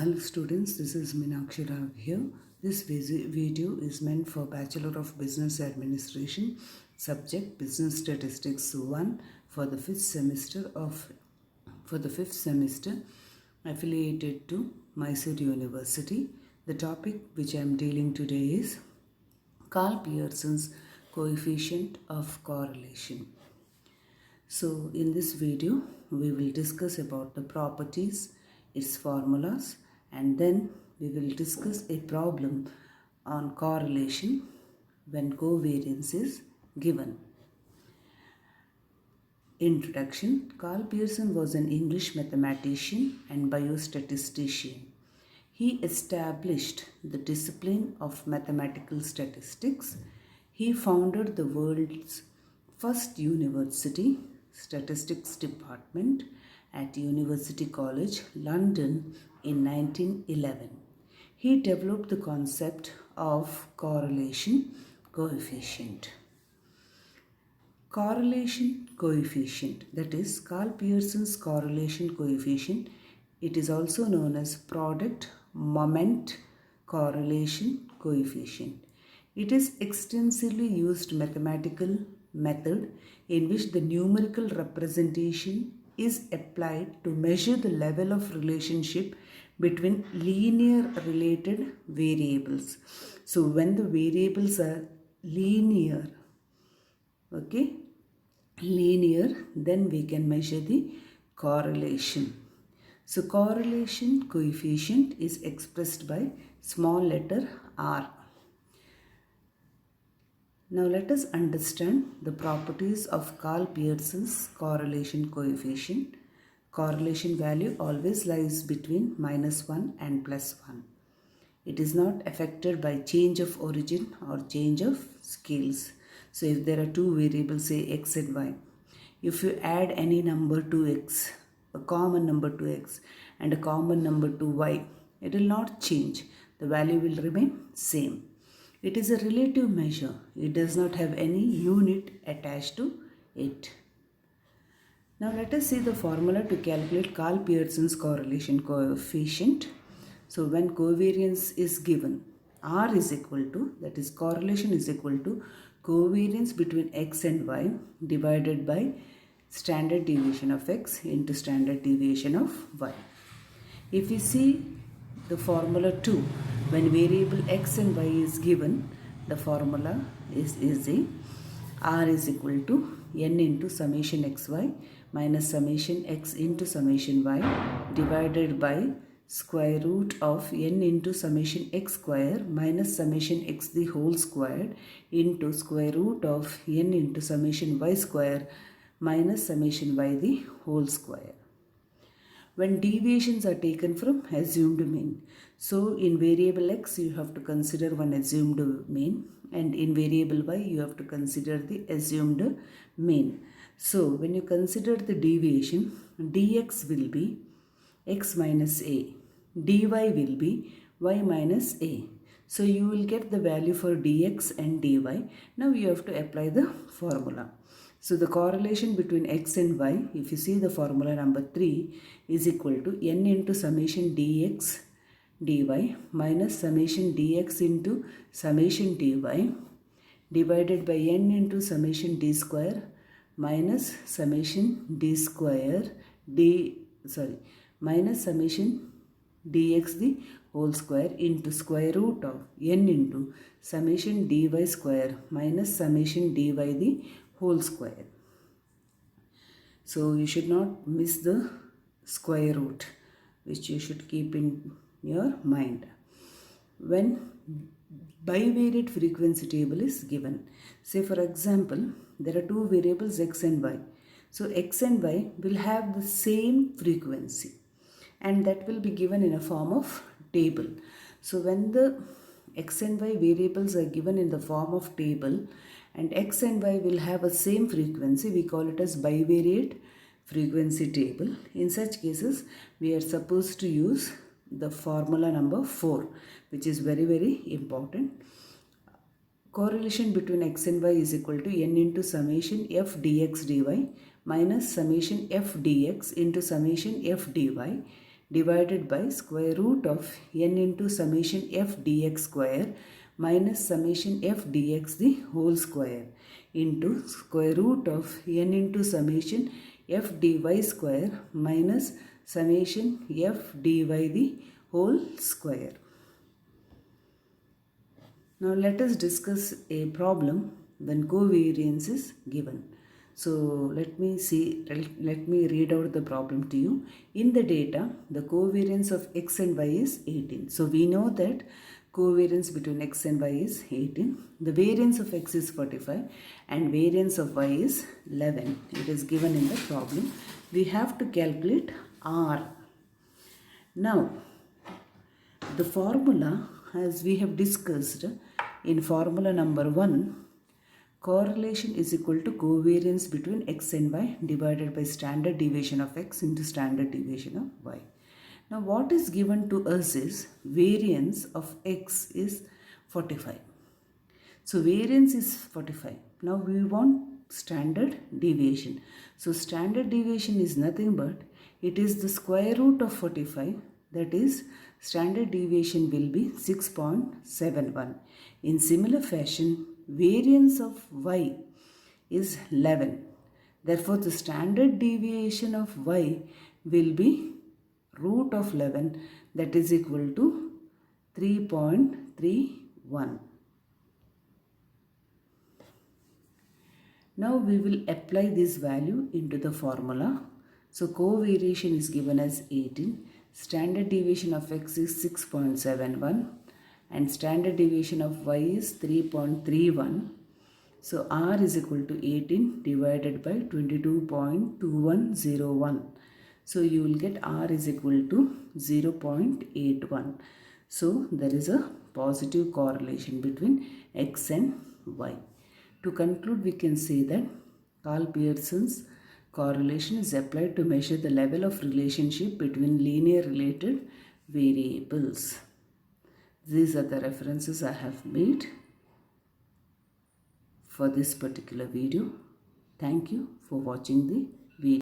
Hello students, this is Meenakshi Rao here. This video is meant for Bachelor of Business Administration, subject Business Statistics 1 for the fifth semester affiliated to Mysore University. The topic which I am dealing today is Karl Pearson's coefficient of correlation. So in this video we will discuss about the properties, its formulas, and then we will discuss a problem on correlation when covariance is given. Introduction. Karl Pearson was an English mathematician and biostatistician. He established the discipline of mathematical statistics. He founded the world's first university statistics department at University College London in 1911. He developed the concept of correlation coefficient. Correlation coefficient, that is Karl Pearson's correlation coefficient. It is also known as product moment correlation coefficient. It is extensively used mathematical method in which the numerical representation is applied to measure the level of relationship between linear related variables. So when the variables are linear, then we can measure the correlation. So correlation coefficient is expressed by small letter r. Now let us understand the properties of Karl Pearson's correlation coefficient. Correlation value always lies between -1 and +1. It is not affected by change of origin or change of scales. So if there are two variables, say x and y, if you add any number to x, a common number to x and a common number to y, it will not change. The value will remain same. It is a relative measure. It does not have any unit attached to it. Now let us see the formula to calculate Karl Pearson's correlation coefficient. So when covariance is given, R is equal to, that is correlation is equal to covariance between x and y divided by standard deviation of x into standard deviation of y. If we see the formula 2, when variable x and y is given, the formula is easy. R is equal to n into summation xy minus summation x into summation y divided by square root of n into summation x square minus summation x the whole squared into square root of n into summation y square minus summation y the whole square. When deviations are taken from assumed mean. So in variable x you have to consider one assumed mean, and in variable y you have to consider the assumed mean. So when you consider the deviation, dx will be x minus a, dy will be y minus a. So you will get the value for dx and dy. Now you have to apply the formula. So the correlation between x and y, if you see the formula number 3, is equal to n into summation dx dy minus summation dx into summation dy divided by n into summation d square minus summation d square minus summation dx the whole square into square root of n into summation dy square minus summation dy the whole square. So you should not miss the square root, which you should keep in your mind. When bivariate frequency table is given, say for example there are two variables x and y. So x and y will have the same frequency, and that will be given in a form of table. So when the x and y variables are given in the form of table and x and y will have a same frequency, we call it as bivariate frequency table. In such cases we are supposed to use the formula number 4, which is very, very important. Correlation between x and y is equal to n into summation f dx dy minus summation f dx into summation f dy divided by square root of n into summation f dx square minus summation f dx the whole square into square root of n into summation f dy square minus summation f dy the whole square. Now let us discuss a problem when covariance is given. So let me read out the problem to you. In the data, the covariance of x and y is 18. So we know that covariance between x and y is 18. The variance of x is 45 and variance of y is 11. It is given in the problem. We have to calculate R. Now, the formula, as we have discussed in formula number 1, correlation is equal to covariance between x and y divided by standard deviation of x into standard deviation of y. Now what is given to us is variance of x is 45. So variance is 45. Now we want standard deviation. So standard deviation is nothing but it is the square root of 45, that is standard deviation will be 6.71. In similar fashion, variance of y is 11. Therefore, the standard deviation of y will be root of 11, that is equal to 3.31. Now we will apply this value into the formula. So covariation is given as 18. Standard deviation of x is 6.71 and standard deviation of y is 3.31. So R is equal to 18 divided by 22.2101. So you will get R is equal to 0.81. So there is a positive correlation between x and y. To conclude, we can say that Karl-Pearson's correlation is applied to measure the level of relationship between linear related variables. These are the references I have made for this particular video. Thank you for watching the